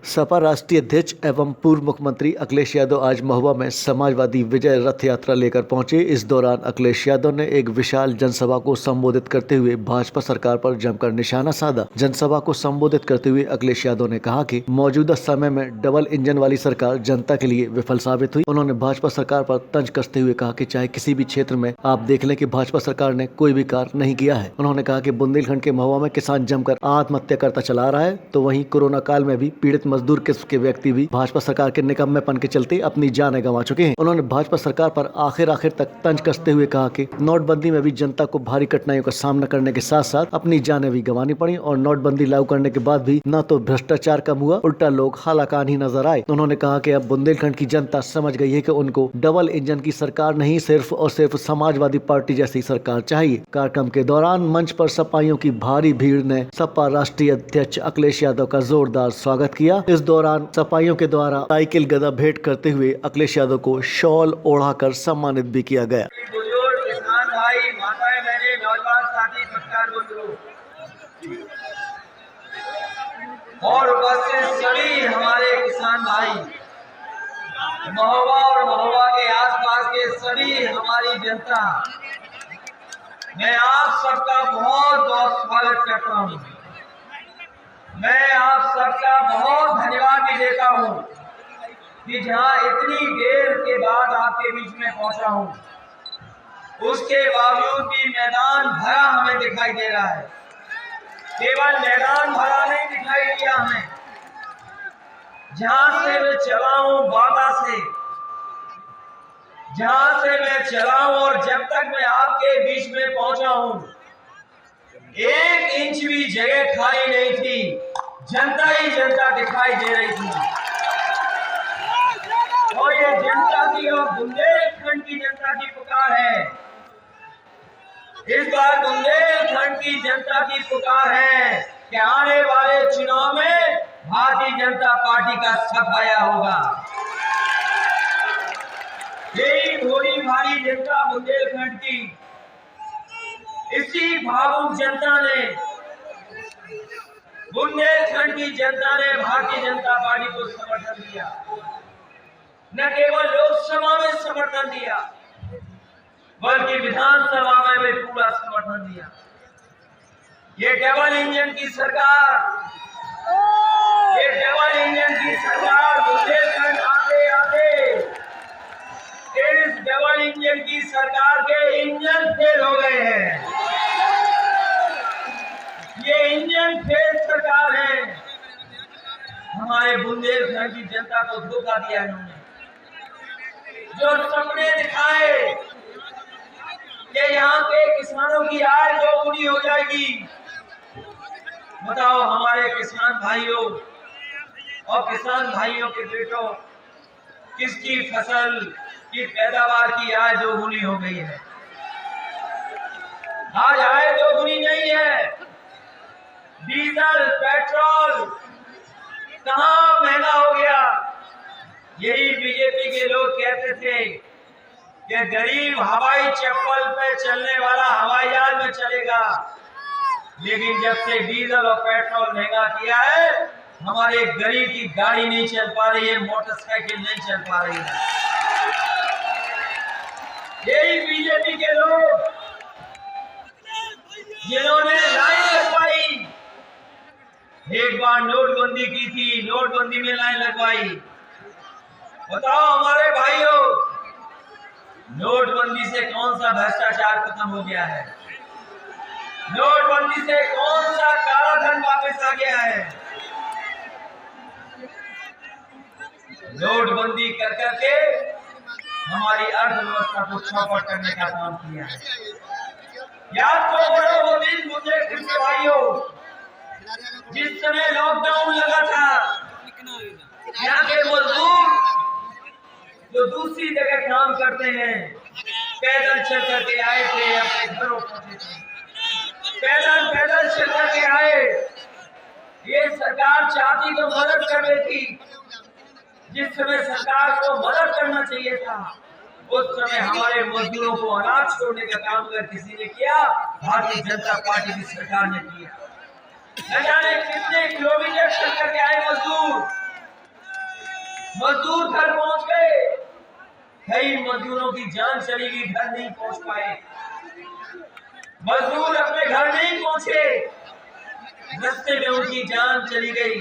सपा राष्ट्रीय अध्यक्ष एवं पूर्व मुख्यमंत्री अखिलेश यादव आज महुआ में समाजवादी विजय रथ यात्रा लेकर पहुंचे। इस दौरान अखिलेश यादव ने एक विशाल जनसभा को संबोधित करते हुए भाजपा सरकार पर जमकर निशाना साधा। जनसभा को संबोधित करते हुए अखिलेश यादव ने कहा कि मौजूदा समय में डबल इंजन वाली सरकार जनता के लिए विफल साबित हुई। उन्होंने भाजपा सरकार पर तंज कसते हुए कहा कि चाहे किसी भी क्षेत्र में आप देख लें कि भाजपा सरकार ने कोई भी कार्य नहीं किया है। उन्होंने कहा कि बुंदेलखंड के महुआ में किसान जमकर आत्महत्या करता चला रहा है, तो वहीं कोरोना काल में भी पीड़ित मजदूर किस्म के व्यक्ति भी भाजपा सरकार के निकम्मेपन के चलते अपनी जानें गंवा चुके हैं। उन्होंने भाजपा सरकार पर आखिर तक तंज कसते हुए कहा कि नोटबंदी में भी जनता को भारी कठिनाइयों का सामना करने के साथ साथ अपनी जानें भी गंवानी पड़ी और नोटबंदी लागू करने के बाद भी न तो भ्रष्टाचार कम हुआ, उल्टा लोग हालाकान ही नजर आए। उन्होंने कहा कि अब बुंदेलखंड की जनता समझ गई है कि उनको डबल इंजन की सरकार नहीं, सिर्फ और सिर्फ समाजवादी पार्टी जैसी सरकार चाहिए। कार्यक्रम के दौरान मंच पर सपाइयों की भारी भीड़ ने सपा राष्ट्रीय अध्यक्ष अखिलेश यादव का जोरदार स्वागत किया। इस दौरान सपाइयों के द्वारा साइकिल गदा भेंट करते हुए अखिलेश यादव को शॉल ओढ़ाकर सम्मानित भी किया गया। बुजुर्ग किसान भाई, माताएं, बहनें, नौजवान साथी, पत्रकार बंधुओं और उपस्थित सभी हमारे किसान भाई, महुआ और महुआ के आसपास के सभी हमारी जनता, मैं आप सबका बहुत बहुत स्वागत करता हूँ। मैं आप सबका बहुत धन्यवाद भी देता हूँ कि जहाँ इतनी देर के बाद आपके बीच में पहुंचा हूँ, उसके बावजूद भी मैदान भरा हमें दिखाई दे रहा है। केवल मैदान भरा नहीं दिखाई दिया हमें, जहाँ से मैं चला हूँ बाबा से, जहाँ से मैं चला हूँ और जब तक मैं आपके बीच में पहुंचा हूँ, 1 इंच भी जगह खाली नहीं थी, जनता ही जनता दिखाई दे रही थी। और ये जनता की और बुंदेलखंड की जनता की पुकार है। इस बार बुंदेलखंड की जनता की पुकार है कि आने वाले चुनाव में भारतीय जनता पार्टी का सफाया होगा। यही भोली भारी जनता बुंदेलखंड की, इसी भावुक जनता ने, बुंदेलखंड की जनता ने भारतीय जनता पार्टी को समर्थन दिया। न केवल लोकसभा में समर्थन दिया, बल्कि विधानसभा में भी पूरा समर्थन दिया। ये डबल इंजन की सरकार, ये डबल इंजन की सरकार बुंदेलखंड आते आते इस डबल इंजन की सरकार के इंजन फेल हो गए हैं। ये इंजन फेल सरकार है। हमारे बुंदेलखंड की जनता को धोखा दिया इन्होंने। जो सपने दिखाए कि यहाँ के किसानों की आय दोगुनी हो जाएगी, बताओ हमारे किसान भाइयों और किसान भाइयों के बेटों, किसकी फसल की पैदावार की आय दोगुनी हो गई है? आज आय दोगुनी नहीं है। डीजल पेट्रोल कहाँ महंगा हो गया। यही बीजेपी के लोग कहते थे कि गरीब हवाई चप्पल पे चलने वाला हवाई जहाज में चलेगा, लेकिन जब से डीजल और पेट्रोल महंगा किया है, हमारे गरीब की गाड़ी नहीं चल पा रही है, मोटरसाइकिल नहीं चल पा रही है। बीजेपी के लोग जिन्होंने लाइन लगवाई, एक बार नोटबंदी की थी, नोटबंदी में लाइन लगवाई। बताओ हमारे भाइयों, नोटबंदी से कौन सा भ्रष्टाचार खत्म हो गया है? नोटबंदी से कौन सा काला धन वापस आ गया है? नोटबंदी कर करके हमारी अर्थव्यवस्था को चौपट करने का काम किया है। याद करो वो दिन मुझे फिर से भाइयों, जिस समय लॉकडाउन लगा था, यहाँ के मजदूर जो दूसरी जगह काम करते हैं, पैदल चल करके आए थे, अपने घरों पहुंचे थे, पैदल चल करके आए। ये सरकार चाहती तो मदद कर देती, जिस समय सरकार को मदद करना चाहिए था, उस समय हमारे मजदूरों को अनाज छोड़ने का काम अगर किसी ने किया, भारतीय जनता पार्टी की सरकार ने किया। न जाने कितने किलोमीटर चल करके आए मजदूर घर पहुंच गए। कई मजदूरों की जान चली गई, घर नहीं पहुंच पाए, मजदूर अपने घर नहीं पहुंचे, रास्ते में उनकी जान चली गई।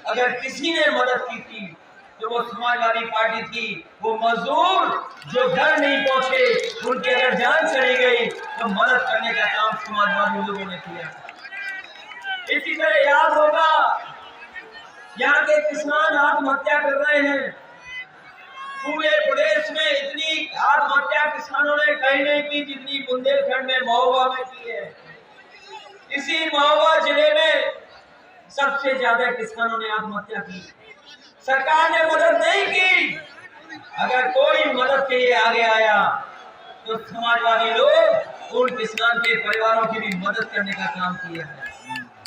अगर किसी ने मदद की थी तो वो समाजवादी पार्टी थी। वो मजदूर जो घर नहीं पहुंचे, उनकी अगर जान चली गई तो मदद करने का काम समाजवादी लोगों ने किया। इसी तरह याद होगा, यहाँ के किसान आत्महत्या कर रहे हैं। पूरे प्रदेश में इतनी आत्महत्या किसानों ने कहीं नहीं की जितनी बुंदेलखंड में महोबा में की है। इसी महोबा जिले में सबसे ज्यादा किसानों ने आत्महत्या की। सरकार ने मदद नहीं की। अगर कोई मदद के लिए आगे आया तो समाजवादी लोग उन किसान के परिवारों की भी मदद करने का काम किया है।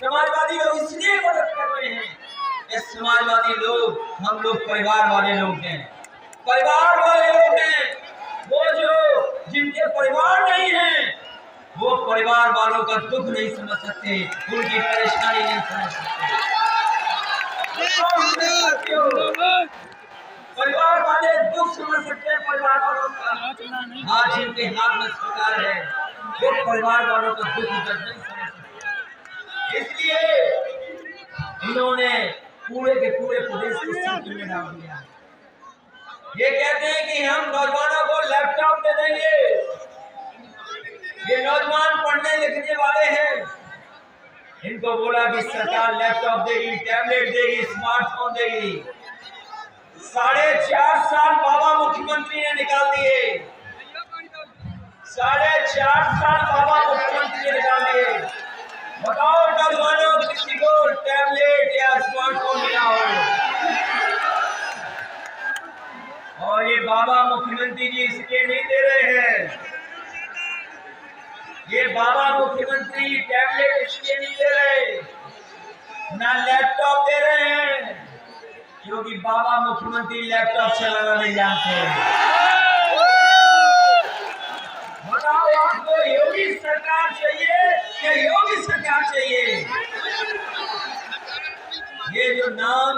समाजवादी लोग इसलिए मदद कर रहे हैं कि समाजवादी लोग, हम लोग परिवार वाले लोग हैं, परिवार वाले लोग हैं। वो जो जिनके परिवार नहीं है, वो परिवार वालों का दुख नहीं समझ सकते, उनकी परेशानी नहीं समझ सकते। परिवार वाले दुख समझ सकते हैं परिवार वालों का। आज जिनके हाथ में सरकार है, वो परिवार वालों का दुख दर्द नहीं समझ सकते। इसलिए इन्होंने पूरे के पूरे प्रदेश को संकट में डाल दिया। ये कहते हैं कि हम नौजवानों को लैपटॉप दे देंगे। ये नौजवान पढ़ने लिखने वाले हैं, इनको बोला कि सरकार लैपटॉप देगी, टैबलेट देगी, स्मार्टफोन देगी। 4.5 साल बाबा मुख्यमंत्री ने निकाल दिए। 4.5 साल बाबा मुख्यमंत्री ने निकाल दिए। बताओ नौजवानों, किसी को टैबलेट या स्मार्टफोन मिला हो? और ये बाबा मुख्यमंत्री जी इसलिए नहीं दे रहे हैं, ये बाबा मुख्यमंत्री टैबलेट इसलिए नहीं दे रहे, ना लैपटॉप दे रहे हैं, क्योंकि बाबा मुख्यमंत्री लैपटॉप चलाना नहीं जानते। बताओ, आपको योगी सरकार चाहिए या योगी सरकार चाहिए? ये जो नाम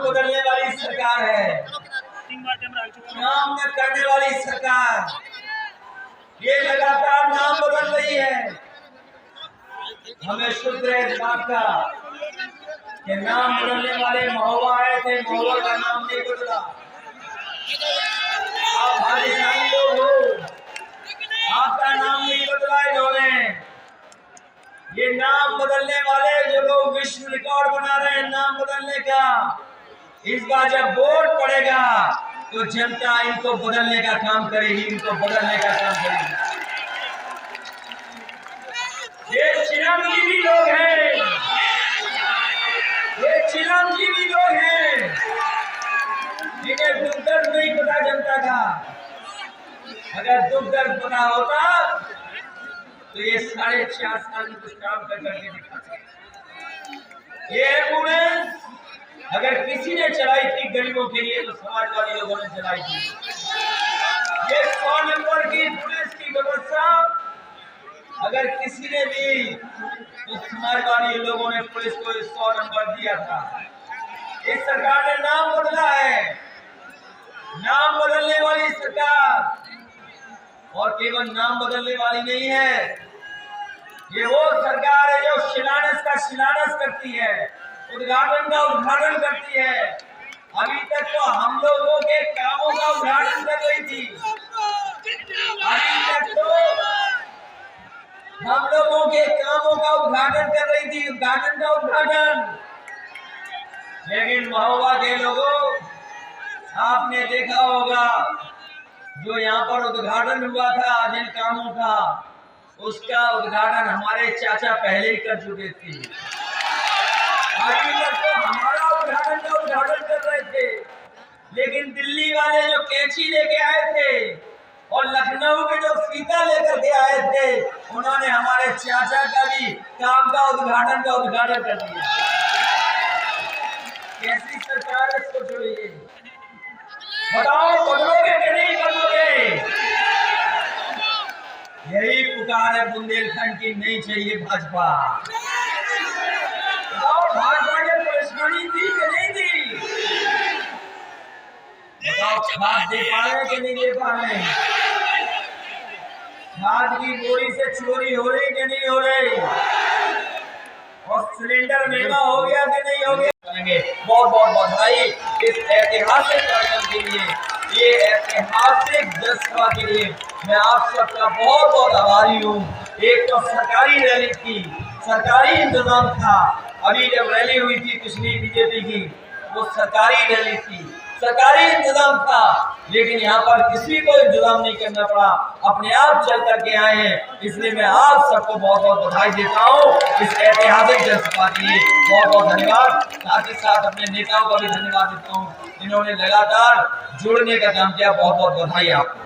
बदलने वाली सरकार है, नाम न करने वाली सरकार, ये लगातार नाम बदल रही है। हमें शुक्र है इस बात का कि नाम बदलने वाले महोबा आए थे, महोबा का नाम नहीं बदला। आप भाग्यशाली लोग हो, आपका नाम नहीं बदला इन्होंने। ये नाम बदलने वाले जो लोग विश्व रिकॉर्ड बना रहे हैं नाम बदलने का, इस बार जब वोट पड़ेगा तो जनता इनको बदलने का काम करेगी, इनको बदलने का काम करेगी। ये चिरंजीवी लोग हैं, ये चिरंजीवी लोग हैं, इन्हें दुख दर्द नहीं पता जनता का। अगर दुख दर्द पता होता तो ये 4.5 साल में कुछ काम कर करके दिखाते। ये एम्बुलेंस अगर किसी ने चलाई थी गरीबों के लिए तो समाजवादी लोगों ने चलाई थी। ये 100 नंबर की पुलिस की व्यवस्था अगर किसी ने दी तो समाजवादी लोगों ने पुलिस को 100 नंबर दिया था। इस सरकार ने नाम बदला है, नाम बदलने वाली सरकार। और केवल नाम बदलने वाली नहीं है, ये वो सरकार है जो शिलान्यास का शिलान्यास करती है, उद्घाटन का उद्घाटन करती है। अभी तक तो हम लोगों के कामों का उद्घाटन कर रही थी, अभी तक तो हम लोगों के कामों का उद्घाटन कर रही थी, उद्घाटन का उद्घाटन। लेकिन महोबा के लोगों, आपने देखा होगा जो यहाँ पर उद्घाटन हुआ था जिन कामों का, उसका उद्घाटन हमारे चाचा पहले ही कर चुके थे। अभी तक तो हमारा उद्घाटन का उद्घाटन कर रहे थे, लेकिन दिल्ली वाले जो कैंची लेके आए थे और लखनऊ के जो फीता लेकर के आए थे, उन्होंने हमारे चाचा का भी काम का उद्घाटन कर दिया। कैसी सरकार है, सोचो ये, बताओ बदलोगे कि नहीं बदलोगे? यही पुकार है बुंदेलखंड की, नहीं चाहिए भाजपा। बताओ भाजपा ने परेशानी दी कि नहीं दी? बताओ खाद दे पा रहे कि नहीं दे पा रहे? खाद की बोरी से चोरी हो रही कि नहीं हो रही? और सिलेंडर महंगा हो गया कि नहीं हो गया? बहुत बहुत बधाई इस ऐतिहासिक कार्यक्रम के लिए, ये ऐतिहासिक जनसभा के लिए मैं आप सबका बहुत बहुत आभारी हूँ। एक तो सरकारी रैली थी, सरकारी इंतजाम था। अभी जब रैली हुई थी पिछली बीजेपी की, वो सरकारी रैली थी, सरकारी इंतजाम था, लेकिन यहाँ पर किसी को इंतजाम नहीं करना पड़ा, अपने आप चल करके आए हैं। इसलिए मैं आप सबको बहुत बहुत बधाई देता हूँ इस ऐतिहासिक जनसभा के लिए, बहुत बहुत धन्यवाद। साथ ही साथ अपने नेताओं का भी धन्यवाद देता हूँ, इन्होंने लगातार जुड़ने का काम किया। बहुत बहुत बधाई आपको।